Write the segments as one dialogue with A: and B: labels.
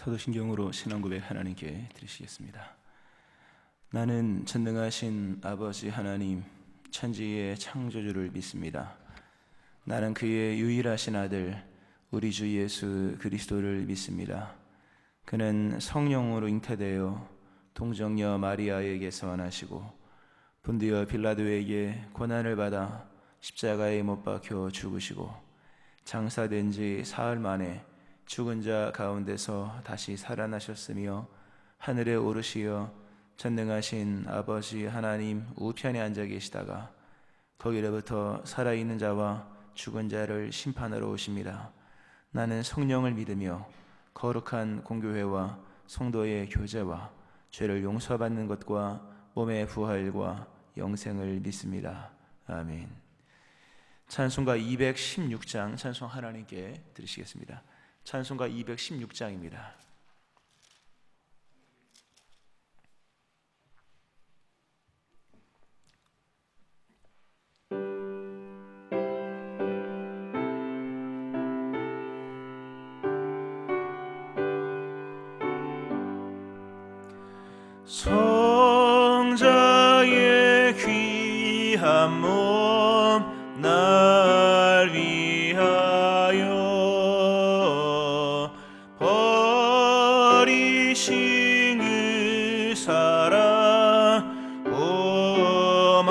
A: 사도신경으로 신앙고백 하나님께 드리시겠습니다. 나는 전능하신 아버지 하나님, 천지의 창조주를 믿습니다. 나는 그의 유일하신 아들 우리 주 예수 그리스도를 믿습니다. 그는 성령으로 잉태되어 동정녀 마리아에게서 나시고 본디오 빌라도에게 고난을 받아 십자가에 못 박혀 죽으시고 장사된 지 사흘 만에 죽은 자 가운데서 다시 살아나셨으며 하늘에 오르시어 전능하신 아버지 하나님 우편에 앉아 계시다가 거기로부터 살아있는 자와 죽은 자를 심판하러 오십니다. 나는 성령을 믿으며 거룩한 공교회와 성도의 교제와 죄를 용서받는 것과 몸의 부활과 영생을 믿습니다. 아멘. 찬송가 216장 찬송 하나님께 드리시겠습니다. 찬송가 216장입니다. 성자의 귀한 몸 날 위하여 버리신 그 사랑 고마워라.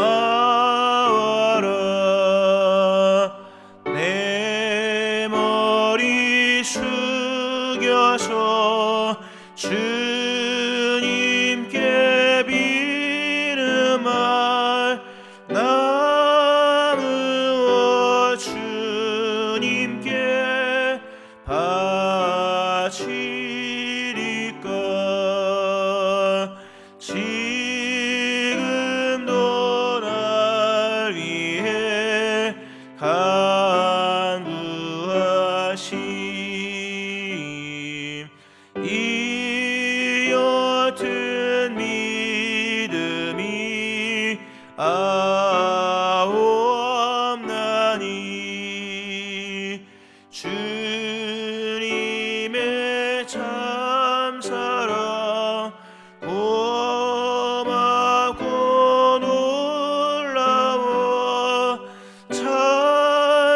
A: 내 머리 숙여서 주님께 비름할 나누어 주님께 바치리까. 지금도 날 위해 간구하심 이 옅은 믿음이 없나니 주님의 참사랑 고맙고 놀라워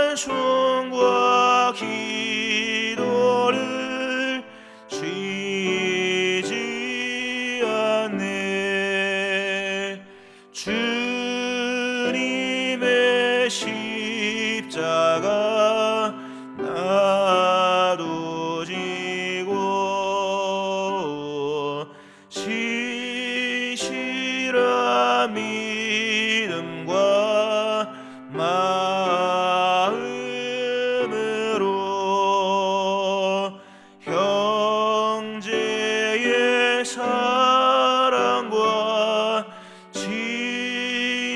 A: 찬송과 기도를 쉬지 않네. 주님의 십자가 나도 지고 신실한 믿음과 마음으로 형제의 사랑과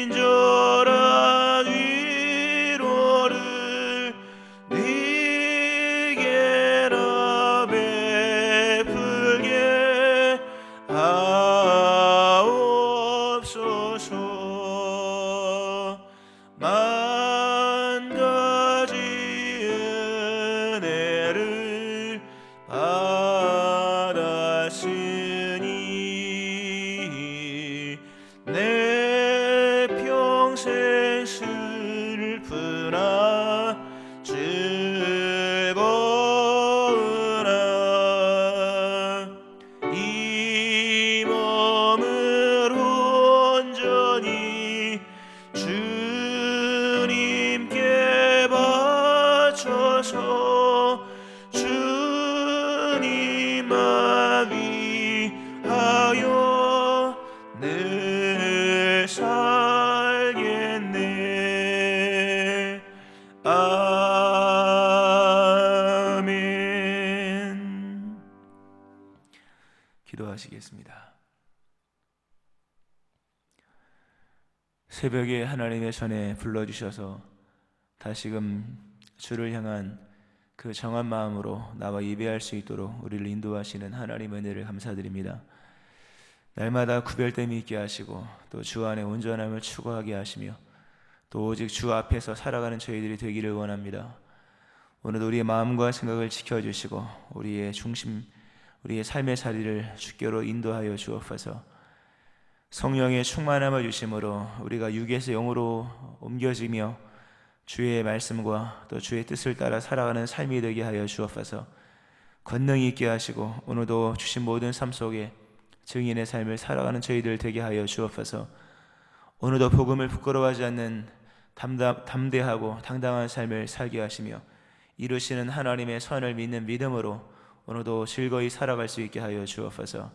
A: 친절한 위로를 네게나 베풀게 하옵소서. 만 가지 은혜를 받았으니 내 평생 슬프나 즐거우나 이 몸을 온전히 주님께 바쳐서 주님만 위하여 늘 살겠네. 아멘. 기도하시겠습니다. 새벽에 하나님의 전에 불러주셔서 다시금 주를 향한 그 정한 마음으로 나와 예배할 수 있도록 우리를 인도하시는 하나님의 은혜를 감사드립니다. 날마다 구별됨이 있게 하시고 또 주 안에 온전함을 추구하게 하시며 또 오직 주 앞에서 살아가는 저희들이 되기를 원합니다. 오늘 우리의 마음과 생각을 지켜주시고 우리의 중심 우리의 삶의 자리를 주께로 인도하여 주옵소서. 성령의 충만함을 주심으로 우리가 육에서 영으로 옮겨지며 주의 말씀과 또 주의 뜻을 따라 살아가는 삶이 되게 하여 주옵소서. 권능이 있게 하시고 오늘도 주신 모든 삶 속에 증인의 삶을 살아가는 저희들 되게 하여 주옵소서. 오늘도 복음을 부끄러워하지 않는 담대하고 당당한 삶을 살게 하시며 이루시는 하나님의 선을 믿는 믿음으로 오늘도 즐거이 살아갈 수 있게 하여 주옵소서.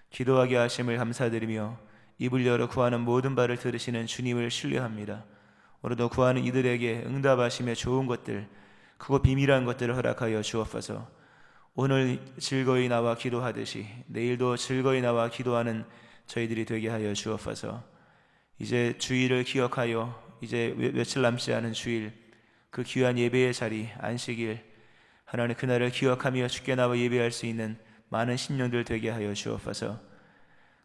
A: 기도하게 하심을 감사드리며 입을 열어 구하는 모든 바를 들으시는 주님을 신뢰합니다. 오늘도 구하는 이들에게 응답하시며 좋은 것들, 크고 비밀한 것들을 허락하여 주옵소서. 오늘 즐거이 나와 기도하듯이 내일도 즐거이 나와 기도하는 저희들이 되게 하여 주옵소서. 이제 주일을 기억하여 이제 며칠 남지 않은 주일, 그 귀한 예배의 자리 안식일, 하나님 그날을 기억하며 주께 나와 예배할 수 있는 많은 심령들 되게 하여 주옵소서.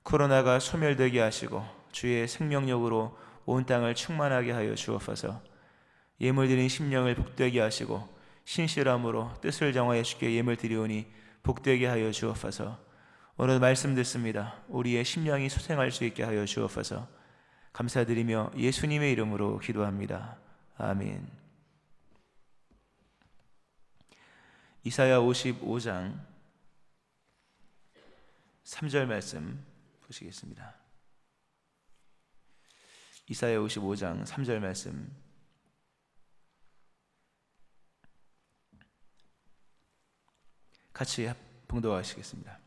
A: 코로나가 소멸되게 하시고 주의 생명력으로 온 땅을 충만하게 하여 주옵소서. 예물 드린 심령을 복되게 하시고 신실함으로 뜻을 정하여 주께 예물 드리오니 복되게 하여 주옵소서. 오늘 말씀 듣습니다. 우리의 심령이 소생할 수 있게 하여 주옵소서. 감사드리며 예수님의 이름으로 기도합니다. 아멘. 이사야 55장 3절 말씀 보시겠습니다. 이사야 55장 3절 말씀 같이 봉독하시겠습니다.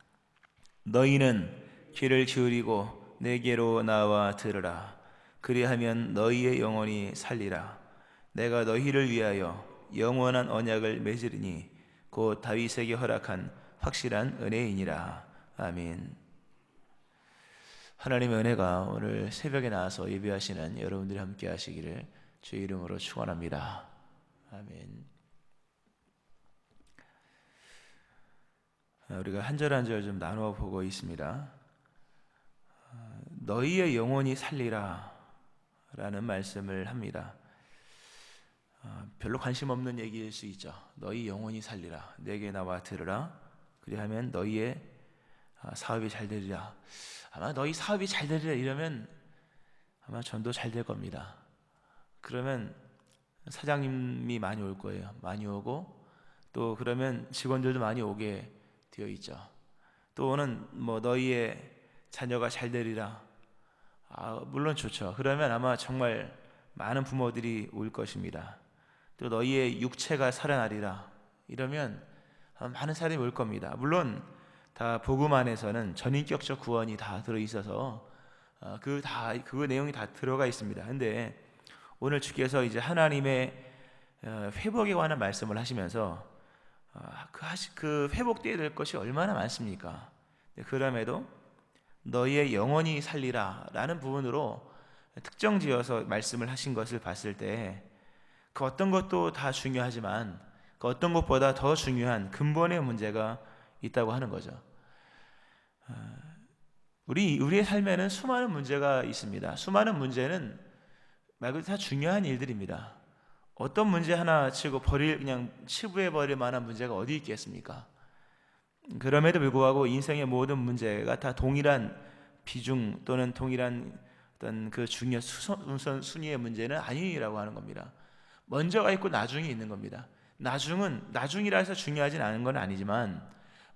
A: 너희는 귀를 기울이고 내게로 나와 들으라. 그리하면 너희의 영혼이 살리라. 내가 너희를 위하여 영원한 언약을 맺으리니 곧 다윗에게 허락한 확실한 은혜이니라. 아멘. 하나님의 은혜가 오늘 새벽에 나와서 예배하시는 여러분들이 함께 하시기를 주의 이름으로 축원합니다. 아멘. 우리가 한 절 한 절 좀 나누어 보고 있습니다. 너희의 영혼이 살리라 라는 말씀을 합니다. 별로 관심 없는 얘기일 수 있죠. 너희 영혼이 살리라. 내게 나와 들으라. 그리하면 너희의 사업이 잘 되리라. 아마 너희 사업이 잘 되리라 이러면 아마 전도 잘 될 겁니다. 그러면 사장님이 많이 올 거예요. 많이 오고 또 그러면 직원들도 많이 오게 되어 있죠. 또는 뭐 너희의 자녀가 잘 되리라. 물론 좋죠. 그러면 아마 정말 많은 부모들이 올 것입니다. 또 너희의 육체가 살아나리라. 이러면 많은 사람이 올 겁니다. 물론 다 복음 안에서는 전인격적 구원이 다 들어 있어서 그 내용이 다 들어가 있습니다. 근데 오늘 주께서 이제 하나님의 회복에 관한 말씀을 하시면서 그 회복되어야 될 것이 얼마나 많습니까? 그럼에도 너희의 영혼이 살리라 라는 부분으로 특정 지어서 말씀을 하신 것을 봤을 때 그 어떤 것도 다 중요하지만 그 어떤 것보다 더 중요한 근본의 문제가 있다고 하는 거죠. 우리의 삶에는 수많은 문제가 있습니다. 수많은 문제는 말 그대로 다 중요한 일들입니다. 어떤 문제 하나 치고 그냥 치부해 버릴 만한 문제가 어디 있겠습니까? 그럼에도 불구하고 인생의 모든 문제가 다 동일한 비중 또는 동일한 어떤 그 중요 순위의 문제는 아니라고 하는 겁니다. 먼저가 있고 나중이 있는 겁니다. 나중이라 해서 중요하진 않은 건 아니지만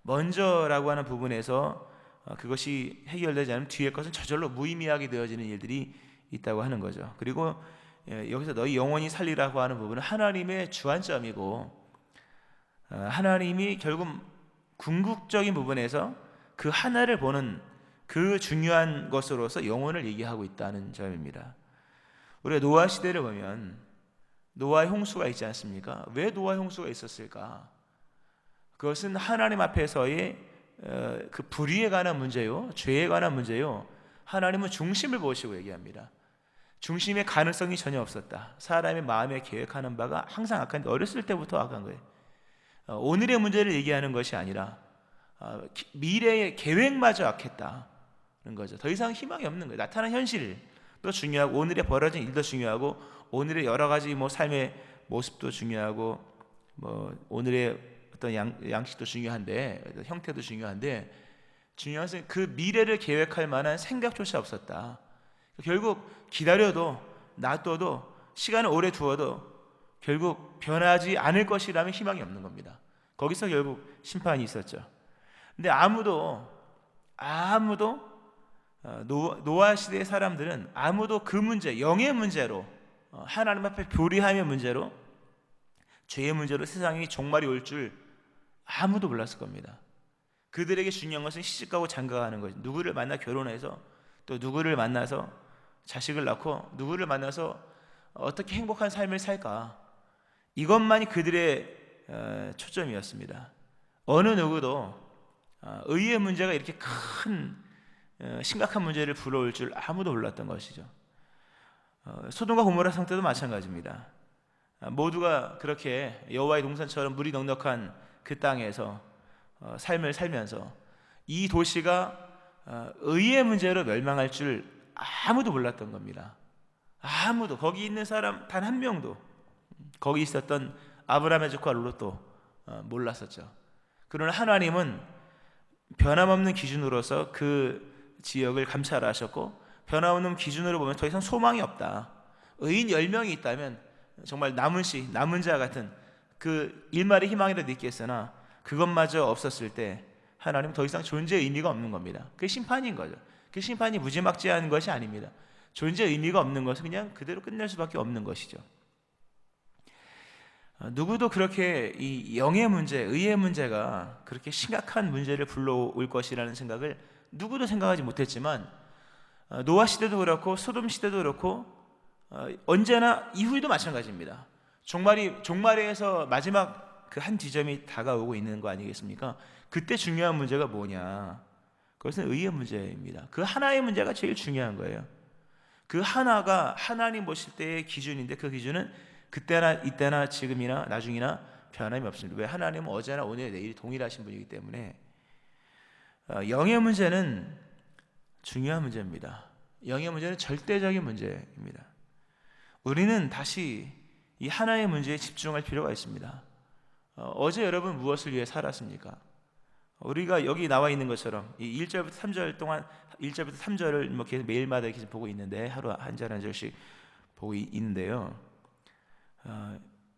A: 먼저라고 하는 부분에서 그것이 해결되지 않으면 뒤의 것은 저절로 무의미하게 되어지는 일들이 있다고 하는 거죠. 그리고 여기서 너희 영혼이 살리라고 하는 부분은 하나님의 주안점이고 하나님이 결국 궁극적인 부분에서 그 하나를 보는 그 중요한 것으로서 영혼을 얘기하고 있다는 점입니다. 우리가 노아 시대를 보면 노아의 홍수가 있지 않습니까? 왜 노아의 홍수가 있었을까? 그것은 하나님 앞에서의 그 불의에 관한 문제요, 죄에 관한 문제요. 하나님은 중심을 보시고 얘기합니다. 중심의 가능성이 전혀 없었다. 사람의 마음에 계획하는 바가 항상 악한데 어렸을 때부터 악한 거예요. 오늘의 문제를 얘기하는 것이 아니라 미래의 계획마저 악했다는 거죠. 더 이상 희망이 없는 거예요. 나타난 현실도 중요하고 오늘에 벌어진 일도 중요하고 오늘의 여러 가지 삶의 모습도 중요하고 오늘의 어떤 양식도 중요한데, 형태도 중요한데, 중요한 것은 그 미래를 계획할 만한 생각조차 없었다. 결국 기다려도 놔둬도 시간을 오래 두어도 결국 변하지 않을 것이라면 희망이 없는 겁니다. 거기서 결국 심판이 있었죠. 근데 아무도 노아 시대의 사람들은 아무도 그 문제, 영의 문제로, 하나님 앞에 교리함의 문제로, 죄의 문제로 세상이 종말이 올 줄 아무도 몰랐을 겁니다. 그들에게 중요한 것은 시집가고 장가가는 것, 누구를 만나 결혼해서 또 누구를 만나서 자식을 낳고 누구를 만나서 어떻게 행복한 삶을 살까, 이것만이 그들의 초점이었습니다. 어느 누구도 의의 문제가 이렇게 큰 심각한 문제를 불러올 줄 아무도 몰랐던 것이죠. 소돔과 고모라 상태도 마찬가지입니다. 모두가 그렇게 여호와의 동산처럼 물이 넉넉한 그 땅에서 삶을 살면서 이 도시가 의의 문제로 멸망할 줄 아무도 몰랐던 겁니다. 아무도, 거기 있는 사람 단 한 명도, 거기 있었던 아브라함의 조카 롯도 몰랐었죠. 그러나 하나님은 변함없는 기준으로서 그 지역을 감찰하셨고, 변함없는 기준으로 보면 더 이상 소망이 없다. 의인 10명이 있다면 정말 남은 자 같은 그 일말의 희망이라 느꼈으나 그것마저 없었을 때 하나님은 더 이상 존재의 의미가 없는 겁니다. 그게 심판인 거죠. 그 심판이 무지막지한 것이 아닙니다. 존재의 의미가 없는 것은 그냥 그대로 끝낼 수밖에 없는 것이죠. 누구도 그렇게 이 영의 문제, 의의 문제가 그렇게 심각한 문제를 불러올 것이라는 생각을 누구도 생각하지 못했지만, 노아 시대도 그렇고 소돔 시대도 그렇고 언제나 이후에도 마찬가지입니다. 종말에서 마지막 그 한 지점이 다가오고 있는 거 아니겠습니까? 그때 중요한 문제가 뭐냐? 그것은 의의 문제입니다. 그 하나의 문제가 제일 중요한 거예요. 그 하나가 하나님 보실 때의 기준인데, 그 기준은 그때나 이때나 지금이나 나중이나 변함이 없습니다. 왜? 하나님은 어제나 오늘 내일이 동일하신 분이기 때문에. 영의 문제는 중요한 문제입니다. 영의 문제는 절대적인 문제입니다. 우리는 다시 이 하나의 문제에 집중할 필요가 있습니다. 어제 여러분 무엇을 위해 살았습니까? 우리가 여기 나와 있는 것처럼 이 1절부터 3절 동안 1절부터 3절을 뭐 계속 매일마다 계속 보고 있는데, 하루 한 절 한 절씩 보고 있는데요.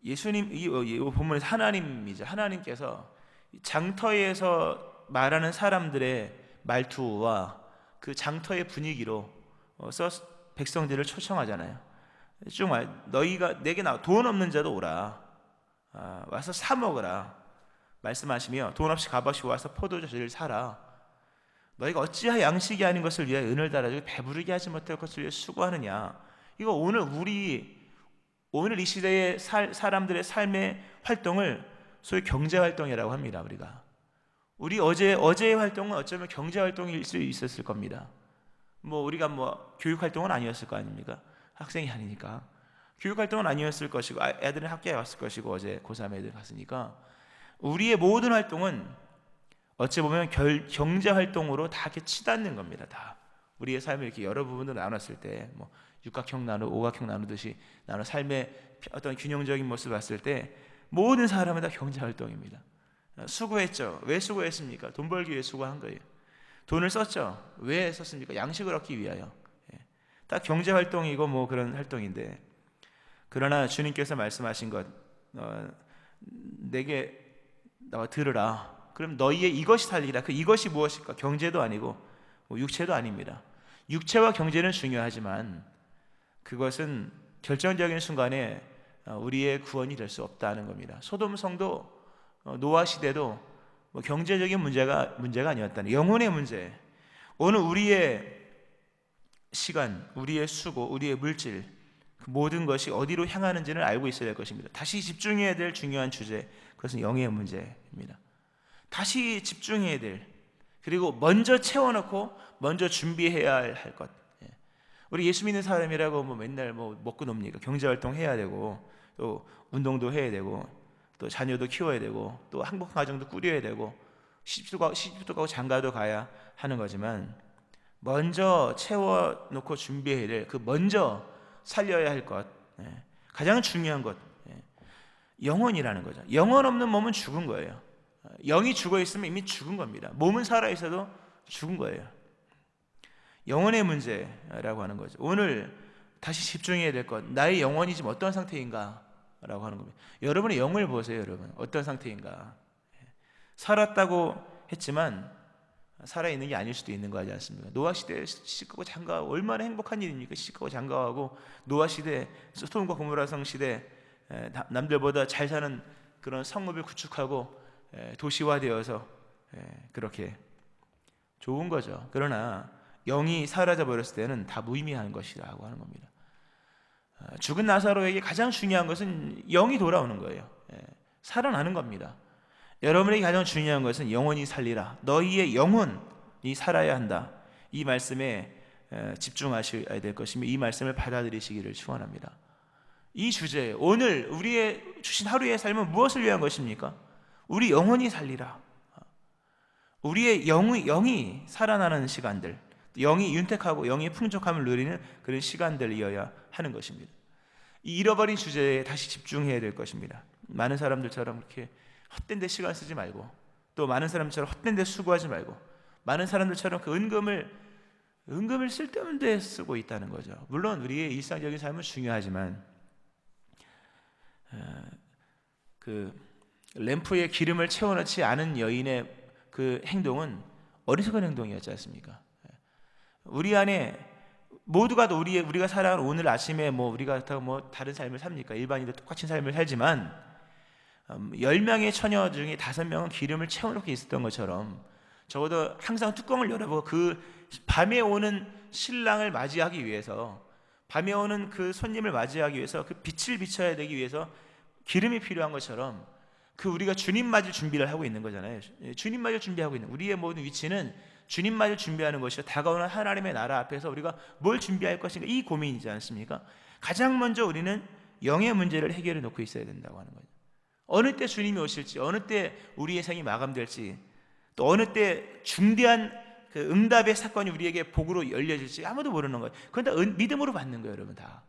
A: 예수님, 이 본문에서 하나님께서 장터에서 말하는 사람들의 말투와 그 장터의 분위기로 백성들을 초청하잖아요. 정말 너희가 내게 돈 없는 자도 오라, 와서 사 먹으라 말씀하시며, 돈 없이 값없이 와서 포도주를 사라. 너희가 어찌하여 양식이 아닌 것을 위하여 은을 달아주고 배부르게 하지 못할 것을 위해 수고하느냐. 이거 오늘 이 시대의 사람들의 삶의 활동을 소위 경제 활동이라고 합니다. 우리 어제의 활동은 어쩌면 경제 활동일 수 있었을 겁니다. 우리가 교육 활동은 아니었을 거 아닙니까? 학생이 아니니까 교육 활동은 아니었을 것이고, 애들은 학교에 왔을 것이고, 어제 고3 애들 갔으니까 우리의 모든 활동은 어찌 보면 경제 활동으로 다 이렇게 치닫는 겁니다. 다 우리의 삶을 이렇게 여러 부분으로 나눴을 때, 육각형 오각형 나누듯이 삶의 어떤 균형적인 모습을 봤을 때 모든 사람은 다 경제 활동입니다. 수고했죠. 왜 수고했습니까? 돈 벌기 위해 수고한 거예요. 돈을 썼죠. 왜 썼습니까? 양식을 얻기 위하여. 다 경제 활동이고 그런 활동인데, 그러나 주님께서 말씀하신 것, 내게 나와 들으라. 그럼 너희의 이것이 살리라. 그 이것이 무엇일까? 경제도 아니고 육체도 아닙니다. 육체와 경제는 중요하지만 그것은 결정적인 순간에 우리의 구원이 될 수 없다는 겁니다. 소돔 성도, 노아 시대도 경제적인 문제가 아니었다는, 영혼의 문제. 오늘 우리의 시간, 우리의 수고, 우리의 물질, 그 모든 것이 어디로 향하는지를 알고 있어야 될 것입니다. 다시 집중해야 될 중요한 주제, 그것은 영의 문제입니다. 다시 집중해야 될, 그리고 먼저 채워놓고 먼저 준비해야 할 것. 우리 예수 믿는 사람이라고 맨날 먹고 놉니까? 경제활동 해야 되고, 또 운동도 해야 되고, 또 자녀도 키워야 되고, 또 행복한 가정도 꾸려야 되고, 시집도 가고 장가도 가야 하는 거지만, 먼저 채워놓고 준비해야 될, 그 먼저 살려야 할 것, 가장 중요한 것, 영혼이라는 거죠. 영혼 없는 몸은 죽은 거예요. 영이 죽어 있으면 이미 죽은 겁니다. 몸은 살아 있어도 죽은 거예요. 영혼의 문제라고 하는 거죠. 오늘 다시 집중해야 될 것, 나의 영혼이 지금 어떤 상태인가 라고 하는 겁니다. 여러분의 영을 보세요. 여러분 어떤 상태인가. 살았다고 했지만 살아있는 게 아닐 수도 있는 거 아니지 않습니까? 노아 시대에 시끄고 장가하고 얼마나 행복한 일입니까? 시끄고 장가하고 노아 시대, 소돔과 고모라 성 시대, 남들보다 잘 사는 그런 성읍을 구축하고 도시화되어서 그렇게 좋은 거죠. 그러나 영이 사라져 버렸을 때는 다 무의미한 것이라고 하는 겁니다. 죽은 나사로에게 가장 중요한 것은 영이 돌아오는 거예요. 살아나는 겁니다. 여러분에게 가장 중요한 것은 영원히 살리라. 너희의 영혼이 살아야 한다. 이 말씀에 집중하셔야 될 것이며 이 말씀을 받아들이시기를 축원합니다. 이 주제, 오늘 우리의 주신 하루의 삶은 무엇을 위한 것입니까? 우리 영혼이 살리라. 우리의 영이 살아나는 시간들, 영이 윤택하고 영의 풍족함을 누리는 그런 시간들이어야 하는 것입니다. 이 잃어버린 주제에 다시 집중해야 될 것입니다. 많은 사람들처럼 이렇게 헛된 데 시간 쓰지 말고, 또 많은 사람들처럼 헛된 데 수고하지 말고, 많은 사람들처럼 그 은금을 쓸데없는 데 쓰고 있다는 거죠. 물론 우리의 일상적인 삶은 중요하지만 그 램프에 기름을 채워넣지 않은 여인의 그 행동은 어리석은 행동이었지 않습니까? 우리 안에 모두가 우리가 살아가는 오늘 아침에 우리가 다른 삶을 삽니까? 일반인도 똑같은 삶을 살지만 10명의 처녀 중에 5명은 기름을 채워놓고 있었던 것처럼 적어도 항상 뚜껑을 열어보고 그 밤에 오는 신랑을 맞이하기 위해서, 밤에 오는 그 손님을 맞이하기 위해서 그 빛을 비춰야 되기 위해서 기름이 필요한 것처럼 우리가 주님 맞을 준비를 하고 있는 거잖아요. 주님 맞을 준비하고 있는 우리의 모든 위치는 주님 맞을 준비하는 것이요 다가오는 하나님의 나라 앞에서 우리가 뭘 준비할 것인가, 이 고민이지 않습니까? 가장 먼저 우리는 영의 문제를 해결해 놓고 있어야 된다고 하는 거죠. 어느 때 주님이 오실지, 어느 때 우리의 생이 마감될지, 또 어느 때 중대한 그 응답의 사건이 우리에게 복으로 열려질지 아무도 모르는 거예요. 그건 다 믿음으로 받는 거예요, 여러분. 다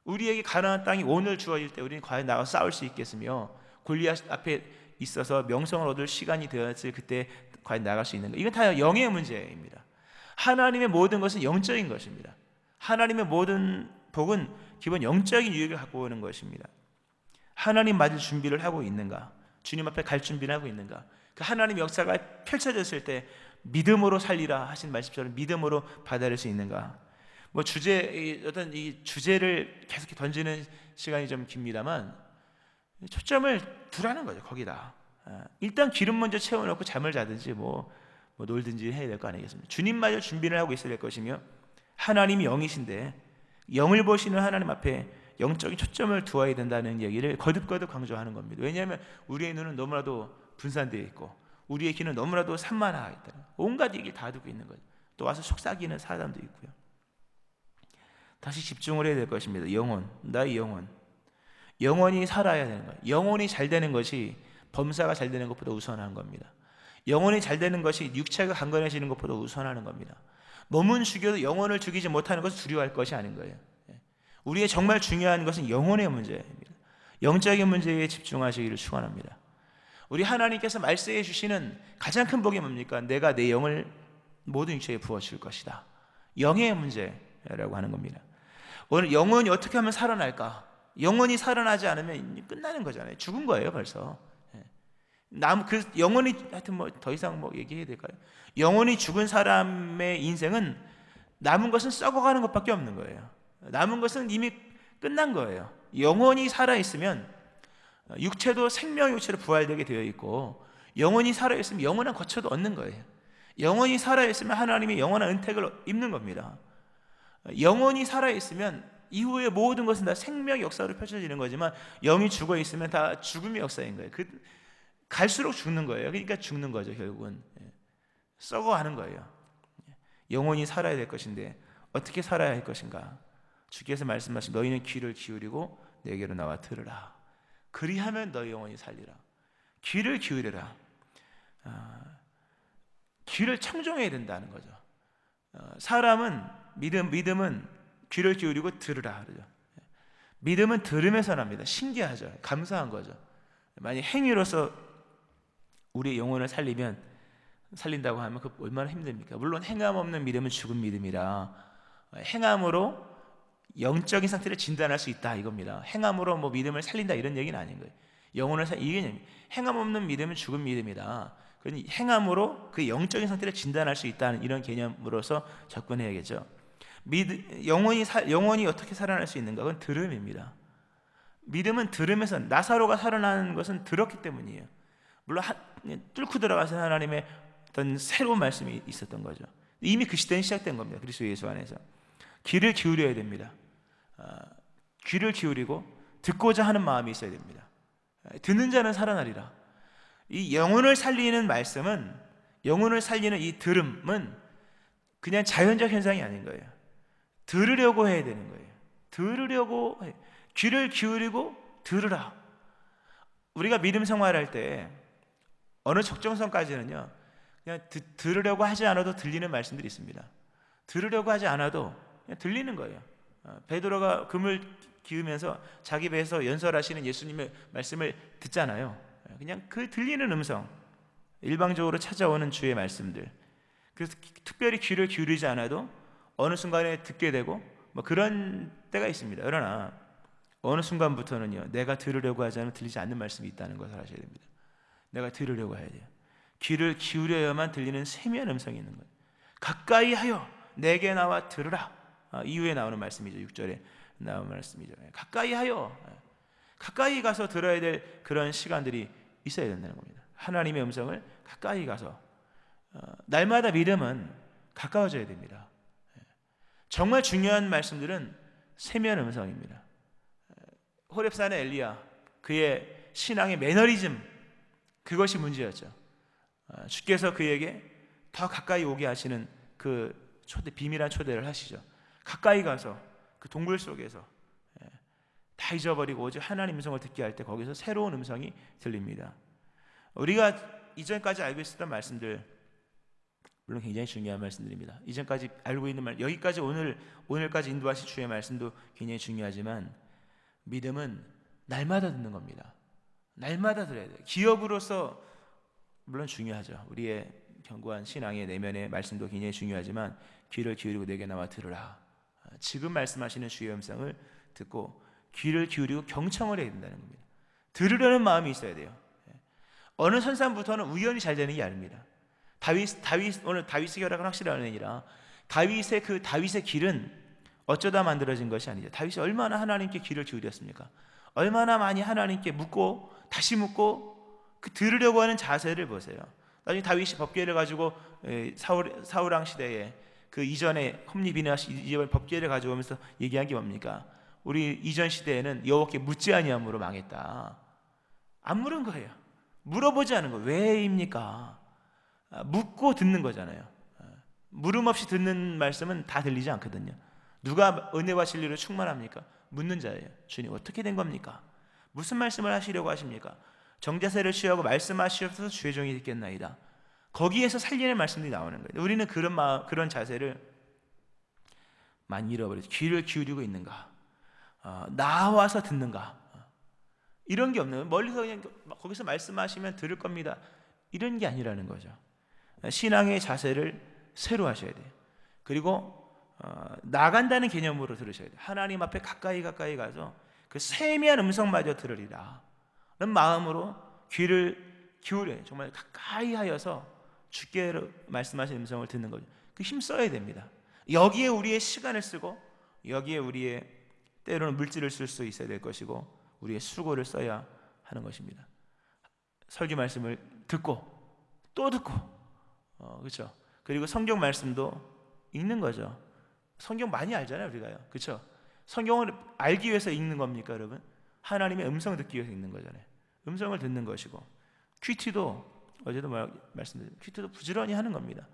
A: 우리에게 가나안 땅이 오늘 주어질 때 우리는 과연 나가 싸울 수 있겠으며, 골리앗 앞에 있어서 명성을 얻을 시간이 되었을 그때 과연 나갈 수 있는가? 이건 다 영의 문제입니다. 하나님의 모든 것은 영적인 것입니다. 하나님의 모든 복은 기본 영적인 유익을 갖고 오는 것입니다. 하나님 맞을 준비를 하고 있는가? 주님 앞에 갈 준비를 하고 있는가? 그 하나님 역사가 펼쳐졌을 때 믿음으로 살리라 하신 말씀처럼 믿음으로 받아들일 수 있는가? 어떤 이 주제를 계속 던지는 시간이 좀 깁니다만 초점을 두라는 거죠. 거기다 일단 기름 먼저 채워놓고 잠을 자든지 놀든지 해야 될 거 아니겠습니까? 주님마저 준비를 하고 있어야 될 것이며, 하나님이 영이신데 영을 보시는 하나님 앞에 영적인 초점을 두어야 된다는 얘기를 거듭거듭 강조하는 겁니다. 왜냐하면 우리의 눈은 너무나도 분산되어 있고 우리의 귀는 너무나도 산만하여 있다. 온갖 얘기 다 듣고 있는 거죠. 또 와서 속삭이는 사람도 있고요. 다시 집중을 해야 될 것입니다. 영혼, 나의 영혼이 살아야 되는 거예요. 영혼이 잘 되는 것이 범사가 잘 되는 것보다 우선한 겁니다. 영혼이 잘 되는 것이 육체가 강건해지는 것보다 우선하는 겁니다. 몸은 죽여도 영혼을 죽이지 못하는 것을 두려워할 것이 아닌 거예요. 우리의 정말 중요한 것은 영혼의 문제입니다. 영적인 문제에 집중하시기를 축원합니다. 우리 하나님께서 말씀해 주시는 가장 큰 복이 뭡니까? 내가 내 영을 모든 육체에 부어줄 것이다. 영의 문제라고 하는 겁니다. 오늘 영혼이 어떻게 하면 살아날까? 영혼이 살아나지 않으면 끝나는 거잖아요. 죽은 거예요, 벌써. 그 영혼이 하여튼 더 이상 얘기해야 될까요? 영혼이 죽은 사람의 인생은 남은 것은 썩어가는 것밖에 없는 거예요. 남은 것은 이미 끝난 거예요. 영혼이 살아 있으면 육체도 생명의 육체로 부활되게 되어 있고, 영혼이 살아 있으면 영원한 거처도 얻는 거예요. 영혼이 살아 있으면 하나님이 영원한 은택을 입는 겁니다. 영혼이 살아 있으면 이후의 모든 것은 다 생명의 역사로 펼쳐지는 거지만, 영이 죽어 있으면 다 죽음의 역사인 거예요. 갈수록 죽는 거예요. 그러니까 죽는 거죠. 결국은 썩어가는 거예요. 영혼이 살아야 될 것인데 어떻게 살아야 할 것인가? 주께서 말씀하신 너희는 귀를 기울이고 내게로 나와 들으라. 그리하면 너희 영혼이 살리라. 귀를 기울여라. 귀를 청종해야 된다는 거죠. 사람은 믿음은 귀를 기울이고 들으라 그러죠. 믿음은 들으면서 납니다. 신기하죠. 감사한 거죠. 만약 행위로서 우리의 영혼을 살린다고 하면 그 얼마나 힘듭니까? 물론 행함 없는 믿음은 죽은 믿음이라 행함으로 영적인 상태를 진단할 수 있다 이겁니다. 행함으로 뭐 믿음을 살린다 이런 얘기는 아닌 거예요. 이게 행함 없는 믿음은 죽은 믿음이다. 그러니 행함으로 그 영적인 상태를 진단할 수 있다는 이런 개념으로서 접근해야겠죠. 영혼이 어떻게 살아날 수 있는가? 그건 들음입니다. 믿음은 들음에서, 나사로가 살아나는 것은 들었기 때문이에요. 물론 뚫고 들어가서 하나님의 어떤 새로운 말씀이 있었던 거죠. 이미 그 시대는 시작된 겁니다. 그리스도 예수 안에서 귀를 기울여야 됩니다. 귀를 기울이고 듣고자 하는 마음이 있어야 됩니다. 듣는 자는 살아나리라. 이 영혼을 살리는 말씀은, 영혼을 살리는 이 들음은 그냥 자연적 현상이 아닌 거예요. 들으려고 해야 되는 거예요. 귀를 기울이고 들으라. 우리가 믿음 생활할 때 어느 적정선까지는요, 그냥 들으려고 하지 않아도 들리는 말씀들이 있습니다. 들으려고 하지 않아도 그냥 들리는 거예요. 베드로가 금을 기우면서 자기 배에서 연설하시는 예수님의 말씀을 듣잖아요. 그냥 그 들리는 음성, 일방적으로 찾아오는 주의 말씀들, 그래서 특별히 귀를 기울이지 않아도 어느 순간에 듣게 되고 뭐 그런 때가 있습니다. 그러나 어느 순간부터는요, 내가 들으려고 하지 않으면 들리지 않는 말씀이 있다는 것을 아셔야 됩니다. 내가 들으려고 해야 돼요. 귀를 기울여야만 들리는 세미한 음성이 있는 거예요. 가까이 하여 내게 나와 들으라. 이후에 나오는 말씀이죠. 6절에 나오는 말씀이죠. 가까이 하여, 가까이 가서 들어야 될 그런 시간들이 있어야 된다는 겁니다. 하나님의 음성을 가까이 가서, 날마다 믿음은 가까워져야 됩니다. 정말 중요한 말씀들은 세미한 음성입니다. 호렙산의 엘리야, 그의 신앙의 매너리즘, 그것이 문제였죠. 주께서 그에게 더 가까이 오게 하시는 그 비밀한 초대를 하시죠. 가까이 가서 그 동굴 속에서 다 잊어버리고 오직 하나님 음성을 듣게 할 때 거기서 새로운 음성이 들립니다. 우리가 이전까지 알고 있었던 말씀들, 물론 굉장히 중요한 말씀들입니다. 이전까지 알고 있는 말, 여기까지 오늘까지 인도하신 주의 말씀도 굉장히 중요하지만 믿음은 날마다 듣는 겁니다. 날마다 들어야 돼요. 기업으로서 물론 중요하죠. 우리의 견고한 신앙의 내면의 말씀도 굉장히 중요하지만 귀를 기울이고 내게 나와 들으라. 지금 말씀하시는 주의 음성을 듣고 귀를 기울이고 경청을 해야 된다는 겁니다. 들으려는 마음이 있어야 돼요. 어느 선산부터는 우연히 잘 되는 게 아닙니다. 오늘 다윗의 결학은 확실한 아니라 다윗의 길은 어쩌다 만들어진 것이 아니죠. 다윗이 얼마나 하나님께 귀를 기울였습니까? 얼마나 많이 하나님께 묻고 다시 묻고 그 들으려고 하는 자세를 보세요. 나중에 다윗이 법궤를 가지고 사울 왕 시대에 그 이전에 홈리 비나시 이전 법궤를 가져오면서 얘기한 게 뭡니까? 우리 이전 시대에는 여호와께 묻지 아니함으로 망했다. 안 물은 거예요. 물어보지 않은 거예요. 왜입니까? 묻고 듣는 거잖아요. 물음 없이 듣는 말씀은 다 들리지 않거든요. 누가 은혜와 진리로 충만합니까? 묻는 자예요. 주님 어떻게 된 겁니까? 무슨 말씀을 하시려고 하십니까? 정자세를 취하고 말씀하시옵소서 주의 종이 듣겠나이다. 거기에서 살리는 말씀들이 나오는 거예요. 우리는 그런 자세를 많이 잃어버리죠. 귀를 기울이고 있는가? 나와서 듣는가? 이런 게 없는, 멀리서 그냥 거기서 말씀하시면 들을 겁니다. 이런 게 아니라는 거죠. 신앙의 자세를 새로 하셔야 돼요. 그리고 나간다는 개념으로 들으셔야 돼요. 하나님 앞에 가까이 가서 그 세미한 음성마저 들으리라 는 마음으로 귀를 기울여요. 정말 가까이 하여서 주께 말씀하신 음성을 듣는 거죠. 그 힘 써야 됩니다. 여기에 우리의 시간을 쓰고 여기에 우리의 때로는 물질을 쓸 수 있어야 될 것이고 우리의 수고를 써야 하는 것입니다. 설교 말씀을 듣고 또 듣고 그렇죠. 그리고 성경 말씀도 읽는 거죠. 성경 많이 알잖아요, 우리가요. 그렇죠? 성경을 알기 위해서 읽는 겁니까, 여러분? 하나님의 음성 듣기 위해서 읽는 거잖아요. 음성을 듣는 것이고 큐티도 어제도 말씀드렸죠. 큐티도 부지런히 하는 겁니다.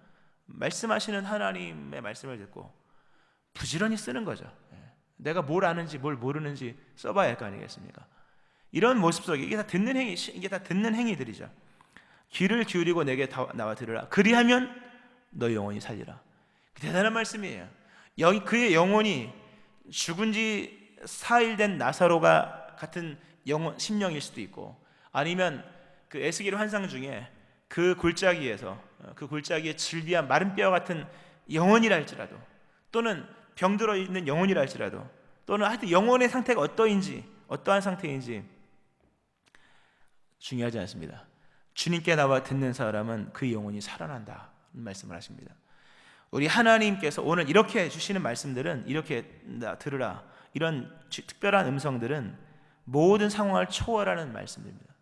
A: 말씀하시는 하나님의 말씀을 듣고 부지런히 쓰는 거죠. 내가 뭘 아는지 뭘 모르는지 써봐야 할 거 아니겠습니까? 이런 모습 속에 이게 다 듣는 행위들이죠. 귀를 기울이고 내게 나와 들으라. 그리하면 너 영혼이 살리라. 대단한 말씀이에요. 그의 영혼이 죽은 지 4일 된 나사로가 같은 심령일 수도 있고, 아니면 그 에스겔 환상 중에 그 골짜기에서 그 골짜기에 질비한 마른 뼈 같은 영혼이라 할지라도, 또는 병들어 있는 영혼이라 할지라도, 또는 하여튼 영혼의 상태가 어떠한 상태인지 중요하지 않습니다. 주님께 나와 듣는 사람은 그 영혼이 살아난다 말씀을 하십니다. 우리 하나님께서 오늘 이렇게 주시는 말씀들은, 이렇게 들으라, 이런 특별한 음성들은 모든 상황을 초월하는 말씀입니다.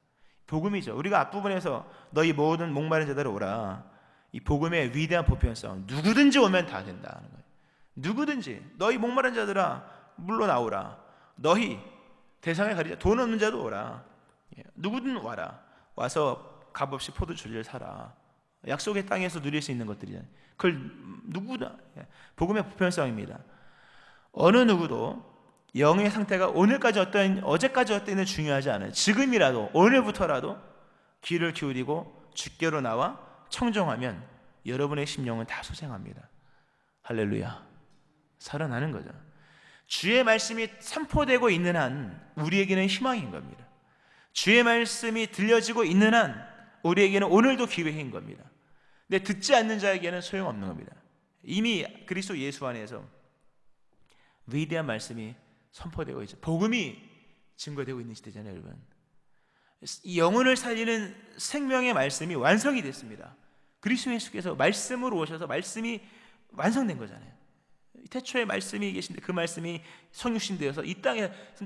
A: 복음이죠. 우리가 앞부분에서 너희 모든 목마른 자들아 오라, 이 복음의 위대한 보편성, 누구든지 오면 다 된다는 거예요. 누구든지, 너희 목마른 자들아 물러나오라, 너희 대상에 가리자, 돈 없는 자도 오라, 누구든 와라, 와서 값없이 포도주를 사라. 약속의 땅에서 누릴 수 있는 것들이잖아요. 그걸 누구나, 복음의 보편성입니다. 어느 누구도 영의 상태가 오늘까지 어제까지 어땠는 중요하지 않아요. 지금이라도, 오늘부터라도 귀를 기울이고 주께로 나와 청정하면 여러분의 심령은 다 소생합니다. 할렐루야. 살아나는 거죠. 주의 말씀이 선포되고 있는 한 우리에게는 희망인 겁니다. 주의 말씀이 들려지고 있는 한 우리에게는 오늘도 기회인 겁니다. 근데 듣지 않는 자에게는 소용없는 겁니다. 이미 그리스도 예수 안에서 위대한 말씀이 선포되고 있죠. 복음이 증거되고 있는 시대잖아요, 여러분. 이 영혼을 살리는 생명의 말씀이 완성이 됐습니다. 그리스도 예수께서 말씀으로 오셔서 말씀이 완성된 거잖아요. 태초에 말씀이 계신데 그 말씀이 성육신 되어서 이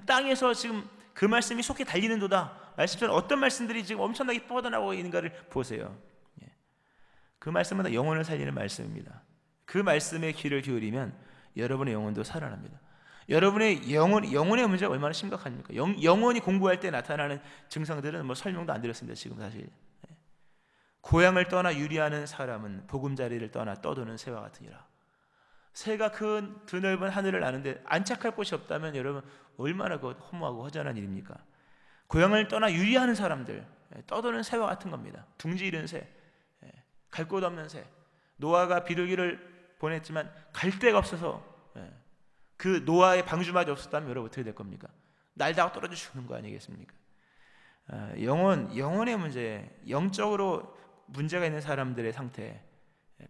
A: 땅에서 지금 그 말씀이 속히 달리는도다. 말씀처럼 어떤 말씀들이 지금 엄청나게 뻗어나오고 있는가를 보세요. 그 말씀은 다 영혼을 살리는 말씀입니다. 그 말씀에 귀를 기울이면 여러분의 영혼도 살아납니다. 여러분의 영혼의 문제가 얼마나 심각합니까? 영혼이 공부할 때 나타나는 증상들은 뭐 설명도 안 드렸습니다. 지금 사실 고향을 떠나 유리하는 사람은 보금자리를 떠나 떠도는 새와 같으니라. 새가 큰 드넓은 하늘을 나는데 안착할 곳이 없다면 여러분 얼마나 그 허무하고 허전한 일입니까? 고향을 떠나 유리하는 사람들, 떠도는 새와 같은 겁니다. 둥지 잃은 새, 갈 곳 없는 새. 노아가 비둘기를 보냈지만 갈 데가 없어서 그 노아의 방주마저 없었다면 여러분 어떻게 될 겁니까? 날다가 떨어져 죽는 거 아니겠습니까? 영혼의 문제, 영적으로 문제가 있는 사람들의 상태,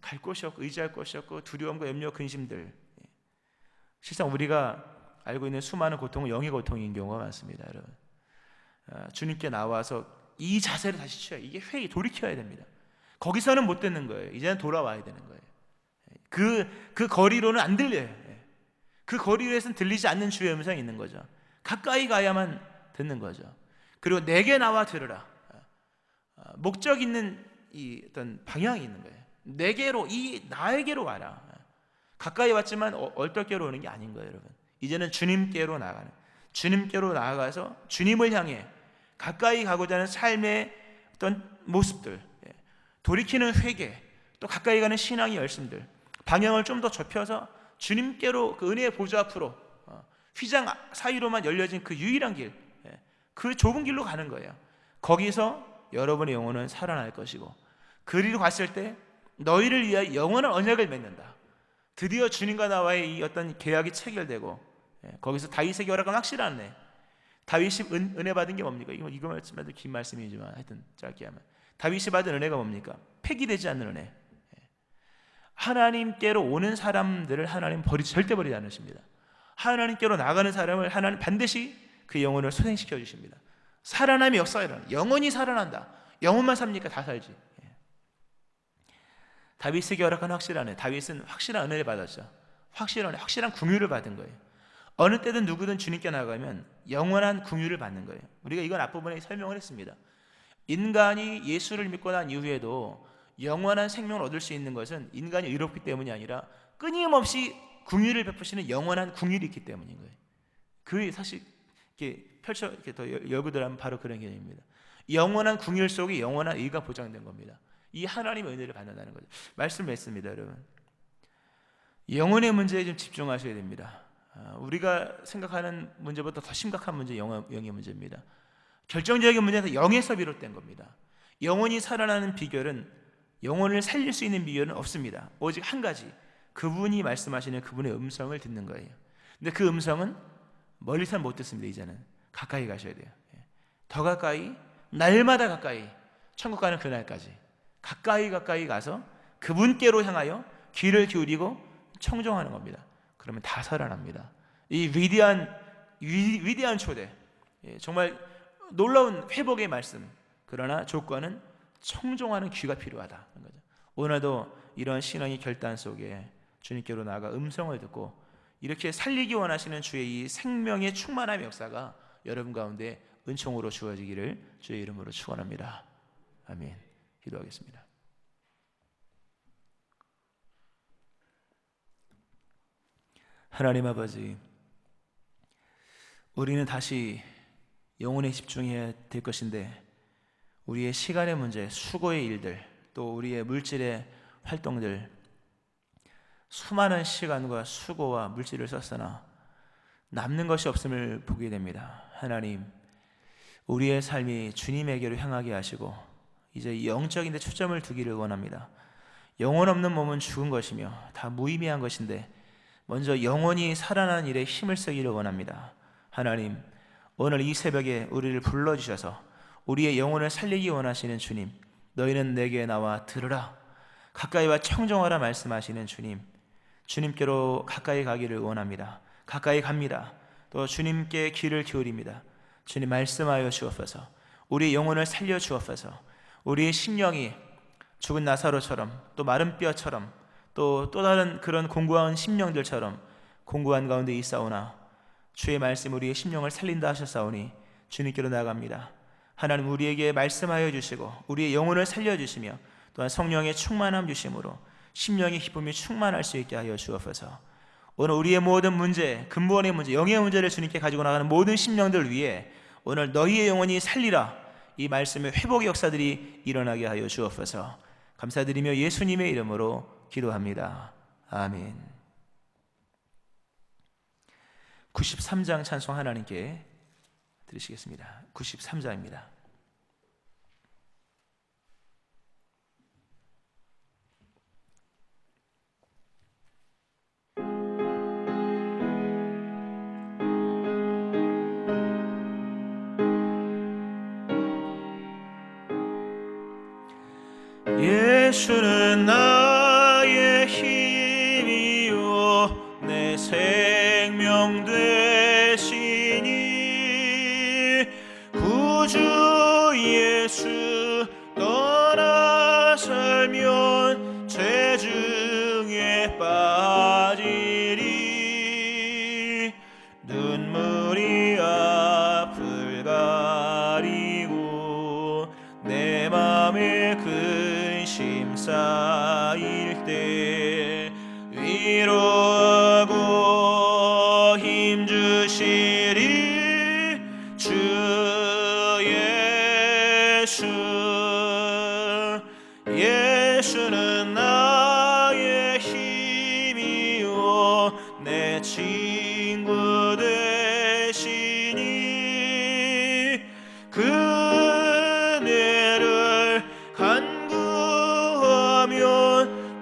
A: 갈 곳이 없고 의지할 곳이 없고 두려움과 염려, 근심들, 실상 우리가 알고 있는 수많은 고통은 영의 고통인 경우가 많습니다. 여러분, 주님께 나와서 이 자세를 다시 취해야, 이게 돌이켜야 됩니다. 거기서는 못 듣는 거예요. 이제는 돌아와야 되는 거예요. 그 거리로는 안 들려요. 그 거리에서는 들리지 않는 주의 음성이 있는 거죠. 가까이 가야만 듣는 거죠. 그리고 내게 나와 들으라. 목적 있는 이 어떤 방향이 있는 거예요. 나에게로 와라. 가까이 왔지만 얼떨결에 오는 게 아닌 거예요, 여러분. 이제는 주님께로 나아가서 주님을 향해 가까이 가고자 하는 삶의 어떤 모습들, 돌이키는 회개, 또 가까이 가는 신앙의 열심들, 방향을 좀 더 좁혀서 주님께로, 그 은혜의 보좌 앞으로, 휘장 사이로만 열려진 그 유일한 길, 그 좁은 길로 가는 거예요. 거기서 여러분의 영혼은 살아날 것이고, 그리로 갔을 때 너희를 위하여 영원한 언약을 맺는다. 드디어 주님과 나와의 이 어떤 계약이 체결되고, 거기서 다윗에게 허락한 확실하네. 다윗이 은혜 받은 게 뭡니까? 이거 말씀해도 긴 말씀이지만 하여튼 짧게 하면, 다윗이 받은 은혜가 뭡니까? 폐기되지 않는 은혜. 하나님께로 오는 사람들을 하나님 절대 버리지 않으십니다. 하나님께로 나가는 사람을 하나님 반드시 그 영혼을 소생시켜 주십니다. 살아남이 역사가 일어나. 영혼이 살아난다. 영혼만 삽니까? 다 살지. 다윗에게 허락한 확실한 은혜. 다윗은 확실한 은혜를 받았죠. 확실한 긍휼을 받은 거예요. 어느 때든 누구든 주님께 나가면 영원한 긍휼을 받는 거예요. 우리가 이건 앞부분에 설명을 했습니다. 인간이 예수를 믿고 난 이후에도 영원한 생명을 얻을 수 있는 것은 인간이 의롭기 때문이 아니라 끊임없이 긍휼을 베푸시는 영원한 긍휼이 있기 때문인 거예요. 그 사실 이렇게 더 열고 들어가면 바로 그런 개념입니다. 영원한 긍휼 속에 영원한 의가 보장된 겁니다. 이 하나님의 은혜를 받는다는 거죠. 말씀했습니다, 여러분. 영혼의 문제에 좀 집중하셔야 됩니다. 우리가 생각하는 문제보다 더 심각한 문제, 영의 문제입니다. 결정적인 문제는 영에서 비롯된 겁니다. 영혼이 살아나는 비결은, 영혼을 살릴 수 있는 비결은 없습니다. 오직 한 가지, 그분이 말씀하시는 그분의 음성을 듣는 거예요. 근데 그 음성은 멀리서는 못 듣습니다. 이제는 가까이 가셔야 돼요. 더 가까이, 날마다 가까이, 천국 가는 그날까지. 가까이 가서 그분께로 향하여 귀를 기울이고 청종하는 겁니다. 그러면 다 살아납니다. 이 위대한 초대, 정말 놀라운 회복의 말씀. 그러나 조건은 청종하는 귀가 필요하다. 오늘도 이런 신앙의 결단 속에 주님께로 나아가 음성을 듣고 이렇게 살리기 원하시는 주의 이 생명의 충만함의 역사가 여러분 가운데 은총으로 주어지기를 주의 이름으로 축원합니다. 아멘. 기도하겠습니다. 하나님 아버지, 우리는 다시 영혼에 집중해야 될 것인데 우리의 시간의 문제, 수고의 일들, 또 우리의 물질의 활동들, 수많은 시간과 수고와 물질을 썼으나 남는 것이 없음을 보게 됩니다. 하나님, 우리의 삶이 주님에게로 향하게 하시고 이제 영적인 데 초점을 두기를 원합니다. 영혼 없는 몸은 죽은 것이며 다 무의미한 것인데 먼저 영원히 살아나는 일에 힘을 쓰기를 원합니다. 하나님, 오늘 이 새벽에 우리를 불러주셔서 우리의 영혼을 살리기 원하시는 주님, 너희는 내게 나와 들으라, 가까이 와 청종하라 말씀하시는 주님, 주님께로 가까이 가기를 원합니다. 가까이 갑니다. 또 주님께 귀를 기울입니다. 주님 말씀하여 주옵소서. 우리의 영혼을 살려 주옵소서. 우리의 심령이 죽은 나사로처럼, 또 마른 뼈처럼, 또 다른 그런 공고한 심령들처럼 공고한 가운데 있사오나 주의 말씀 우리의 심령을 살린다 하셨사오니 주님께로 나아갑니다. 하나님, 우리에게 말씀하여 주시고 우리의 영혼을 살려주시며 또한 성령의 충만함 주심으로 심령의 기쁨이 충만할 수 있게 하여 주옵소서. 오늘 우리의 모든 문제, 근본의 문제, 영의 문제를 주님께 가지고 나가는 모든 심령들 위해 오늘 너희의 영혼이 살리라, 이 말씀의 회복의 역사들이 일어나게 하여 주옵소서. 감사드리며 예수님의 이름으로 기도합니다. 아멘. 93장 찬송 하나님께 드리시겠습니다. 93장입니다. 예수는 나의 힘이요 내 생명 되시니 구주 예수 떠나 살면 죄 중에 빠지리 눈물이 앞을 가리고 내 맘에 근심 쌓일 때 위로하고 힘주시리 주 예수. 예수는 나의 힘이요 내 친구 되시니 그네를 간구하면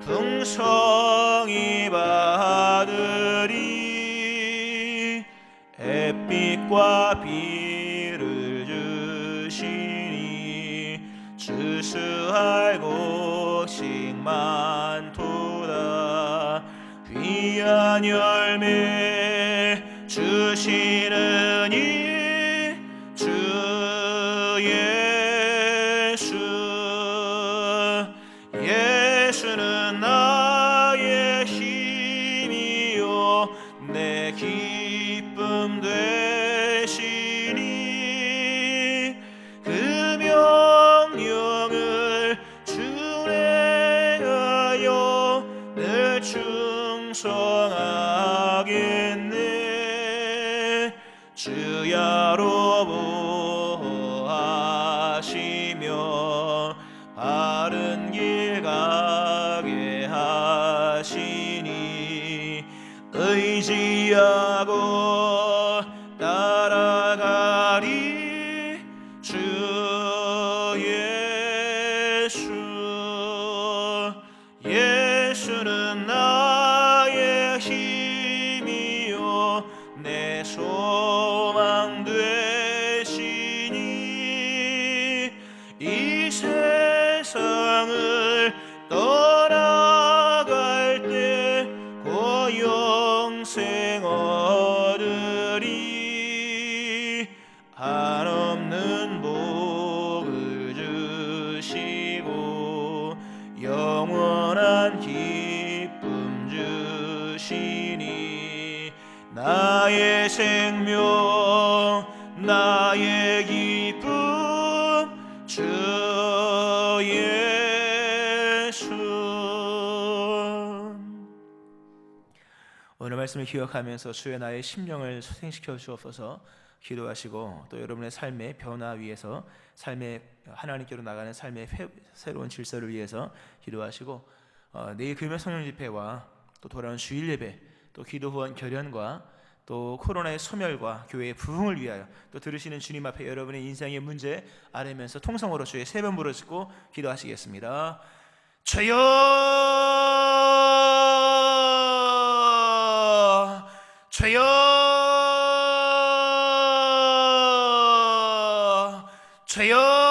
A: 풍성히 받으리 햇빛과 비를 주시니 주수할 곡식 많도다 귀한 열매 주시느니 주 예수. 예수는 나의 힘이요 내 기쁨 되시니 그 명령을 준행하여 늘 충성하겠네 주야로 보호하시며 바른 길 가게 하시니 의지하고 따라가리 주 예수. 예수는 나의 힘이요 내 소망 되시니 이 세상을 나의 생명 나의 기쁨 주 예수. 오늘 말씀을 기억하면서 주의 나의 심령을 소생시켜 주옵소서 기도하시고, 또 여러분의 삶의 변화 위해서, 삶의 하나님께로 나가는 삶의 새로운 질서를 위해서 기도하시고, 내일 금요 성령 집회와 또 돌아온 주일 예배, 또 기도 후원 결연과 또 코로나의 소멸과 교회의 부흥을 위하여, 또 들으시는 주님 앞에 여러분의 인생의 문제 아뢰면서 통성으로 주의 세 번 부르짖고 기도하시겠습니다. 주여, 주여, 주여.